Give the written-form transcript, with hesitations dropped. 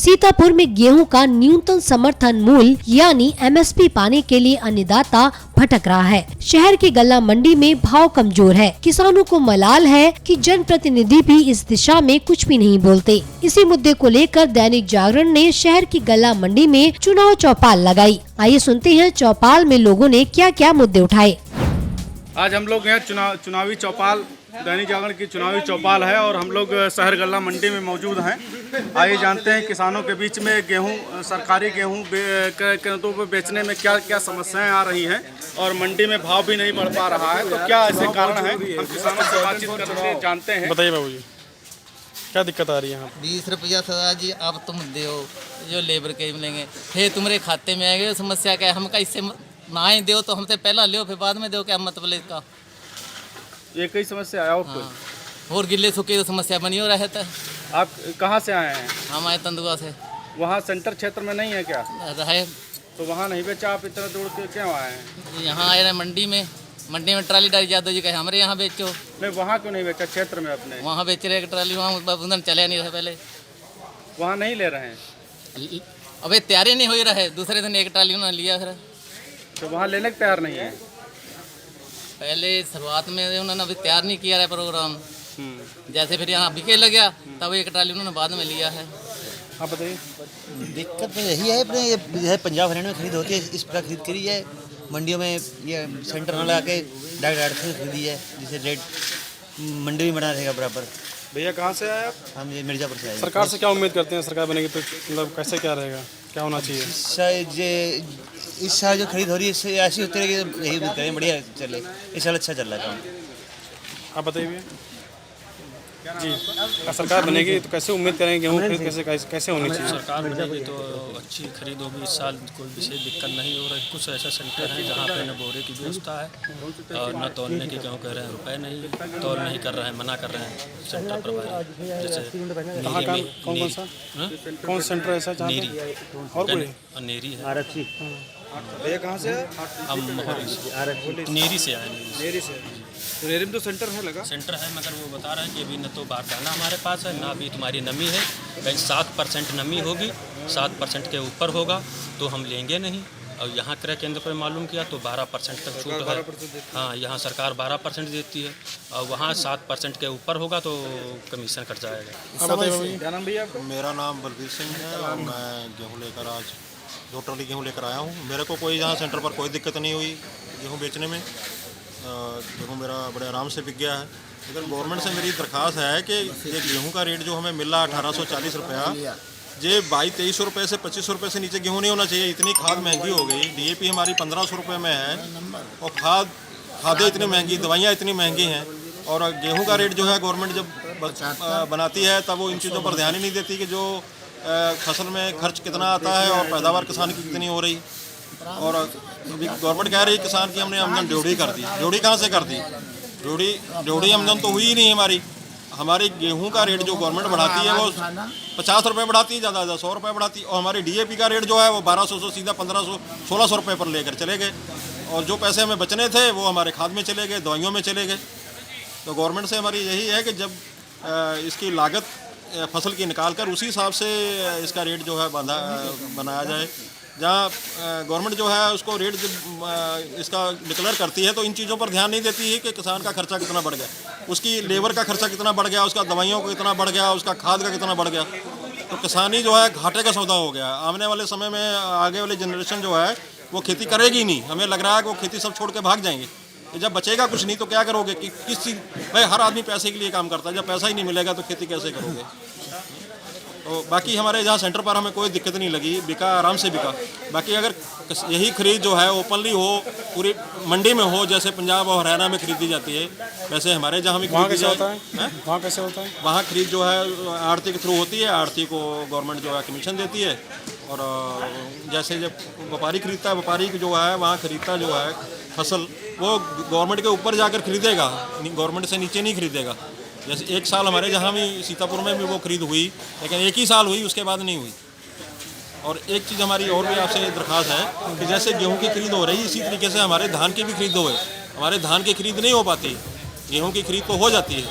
सीतापुर में गेहूं का न्यूनतम समर्थन मूल्य यानी MSP पाने के लिए अन्नदाता भटक रहा है। शहर की गल्ला मंडी में भाव कमजोर है। किसानों को मलाल है कि जनप्रतिनिधि भी इस दिशा में कुछ भी नहीं बोलते। इसी मुद्दे को लेकर दैनिक जागरण ने शहर की गल्ला मंडी में चुनाव चौपाल लगाई। आइए सुनते हैं चौपाल में लोगों ने क्या क्या मुद्दे उठाए। आज हम लोग यहाँ चुनावी चौपाल, दैनिक जागरण की चुनावी चौपाल है और हम लोग शहर गल्ला मंडी में मौजूद हैं। आइए जानते हैं किसानों के बीच में गेहूं, सरकारी गेहूं केंद्रों पर बेचने में क्या क्या समस्याएं आ रही हैं और मंडी में भाव भी नहीं बढ़ पा रहा है, तो क्या ऐसे कारण हैं, हम किसानों से बातचीत करके जानते हैं। बताइए बाबू जी, क्या दिक्कत आ रही है यहाँ? 20 रुपया सदा जी अब तुम दो जो लेबर के मिलेंगे, फिर तुम्हारे खाते में आएंगे। समस्या क्या है, हम इससे ना ही दो तो हमसे पहला लो फिर बाद में दो, क्या मतलब इसका? ये कई समस्या है और कोई? और गिल्ले सूखे तो समस्या बनी हो रहता है। आप कहाँ से आए हैं? हम आए तंदुआ से। वहाँ सेंटर क्षेत्र में नहीं है क्या? रहे तो वहाँ नहीं बेचा, आप इतना दूर के क्यों आए हैं? यहाँ आए रहे मंडी में ट्राली डाली यादव जी कहे हमारे यहाँ बेचो। नहीं, वहाँ क्यों नहीं बेचा क्षेत्र में अपने? वहाँ बेच रहे ट्राली, वहाँ उधर चले नहीं रहे पहले। वहाँ नहीं ले रहे हैं? अबे तैयारी नहीं हो रहे, दूसरे दिन एक ट्राली उन्होंने लिया फिर। तो वहाँ लेने को तैयार नहीं है? पहले शुरुआत में उन्होंने अभी तैयार नहीं किया है प्रोग्राम, जैसे फिर यहाँ बिके लग गया तब एक ट्राली उन्होंने बाद में लिया है। आप बताइए। दिक्कत तो यही है, अपने ये पंजाब हरियाणा में खरीद होती है, इस प्रकार खरीद करी है। मंडियों में ये सेंटर न लगा के डायरेक्ट से खरीदी है, जिससे रेट मंडी में बना रहेगा बराबर। भैया कहाँ से आए आप? हम ये मिर्ज़ापुर से आए। सरकार से क्या उम्मीद करते हैं? सरकार बनेगी तो मतलब कैसे क्या रहेगा, क्या होना चाहिए? शायद ये इस साल जो खरीद हो रही है इससे ऐसी होती रहेगी, यही उम्मीद करें बढ़िया चले। इस साल अच्छा चल रहा है काम। आप बताइए भैया जी, सरकार बनेगी तो कैसे उम्मीद करेंगे, गेहूँ खरीद कैसे होनी चाहिए? सरकार बनेगी तो अच्छी खरीद होगी। इस साल कोई विशेष दिक्कत नहीं हो रही। कुछ ऐसा सेंटर है जहाँ पे न बोरे की व्यवस्था है और न तोलने की, क्यों कह रहे हैं रुपए नहीं तोल नहीं कर रहे हैं, मना कर रहे हैं सेंटर प्रभारी। जैसे कौन सेंटर ऐसा? नेरी और कोई? नेरी है। भैया कहाँ से? हम नेरी से आए। नेरी से? तो नेरी में तो सेंटर है लगा? सेंटर है, मगर वो बता रहे हैं कि अभी न तो बारदाना हमारे पास है, ना अभी तुम्हारी नमी है। कहीं 7% नमी होगी, 7% के ऊपर होगा तो हम लेंगे नहीं। और यहाँ क्रय केंद्र पर मालूम किया तो 12% तक छूट है। हाँ, यहाँ सरकार 12% देती है और वहाँ 7% के ऊपर होगा तो कमीशन कट जाएगा। क्या नाम भैया? मेरा नाम बलबीर सिंह है और मैं गेहूँ लेकर आज 2 ट्रॉली गेहूँ लेकर आया हूँ। मेरे को कोई यहाँ सेंटर पर कोई दिक्कत नहीं हुई गेहूँ बेचने में। गेहूँ मेरा बड़े आराम से बिक गया है। लेकिन गवर्नमेंट से मेरी दरख्वास्त है कि ये गेहूँ का रेट जो हमें मिल रहा है 1840 रुपया, ये 2200 रुपये से 2500 रुपये से नीचे गेहूँ नहीं होना चाहिए। इतनी खाद महंगी हो गई, DAP हमारी 1500 रुपये में है और खादें इतनी महंगी, दवाइयाँ इतनी महंगी हैं। और गेहूँ का रेट जो है गवर्नमेंट जब बनाती है तब वो इन चीज़ों पर ध्यान ही नहीं देती कि जो फसल में खर्च कितना आता है और पैदावार किसान की कितनी हो रही। और अभी गवर्नमेंट कह रही है किसान की हमने आमदन ड्योढ़ी कर दी। ड्योढ़ी कहाँ से कर दी? ड्योढ़ी आमदन तो हुई ही नहीं हमारी। हमारी गेहूं का रेट जो गवर्नमेंट बढ़ाती है वो 50 रुपये बढ़ाती है, ज़्यादा 100 रुपये बढ़ाती है। और हमारी DAP का रेट जो है वो 1200 से सीधा 1500-1600 रुपये पर लेकर चले गए। और जो पैसे हमें बचने थे वो हमारे खाद में चले गए, दवाइयों में चले गए। तो गवर्नमेंट से हमारी यही है कि जब इसकी लागत फसल की निकाल कर उसी हिसाब से इसका रेट जो है बनाया जाए। जहाँ गवर्नमेंट जो है उसको रेट जब इसका डिक्लेयर करती है तो इन चीज़ों पर ध्यान नहीं देती है कि किसान का खर्चा कितना बढ़ गया, उसकी लेबर का खर्चा कितना बढ़ गया, उसका दवाइयों का कितना बढ़ गया, उसका खाद का कितना बढ़ गया। तो किसानी जो है घाटे का सौदा हो गया। आने वाले समय में आगे वाली जनरेशन जो है वो खेती करेगी नहीं। हमें लग रहा है कि वो खेती सब छोड़ के भाग जाएंगे। जब बचेगा कुछ नहीं तो क्या करोगे? कि किस चीज़ भाई, हर आदमी पैसे के लिए काम करता है, जब पैसा ही नहीं मिलेगा तो खेती कैसे करोगे? तो बाकी हमारे यहाँ सेंटर पर हमें कोई दिक्कत नहीं लगी, बिका, आराम से बिका। बाकी अगर यही खरीद जो है ओपनली हो, पूरी मंडी में हो, जैसे पंजाब और हरियाणा में खरीदी जाती है वैसे हमारे जहाँ भी वहाँ कैसे होता है? वहाँ कैसे होता है? वहाँ खरीद जो है आढ़ती के थ्रू होती है। आढ़ती को गवर्नमेंट जो है कमीशन देती है। और जैसे जब व्यापारी खरीदता है, व्यापारी जो है वहाँ खरीदता जो है फसल वो गवर्नमेंट के ऊपर जाकर खरीदेगा, गवर्नमेंट से नीचे नहीं खरीदेगा। जैसे एक साल हमारे जहाँ भी सीतापुर में भी वो खरीद हुई, लेकिन एक ही साल हुई, उसके बाद नहीं हुई। और एक चीज़ हमारी और भी आपसे दरख्वास्त है कि जैसे गेहूं की खरीद हो रही है इसी तरीके से हमारे धान की भी खरीद हो। हमारे धान की खरीद नहीं हो पाती, गेहूं की खरीद तो हो जाती है।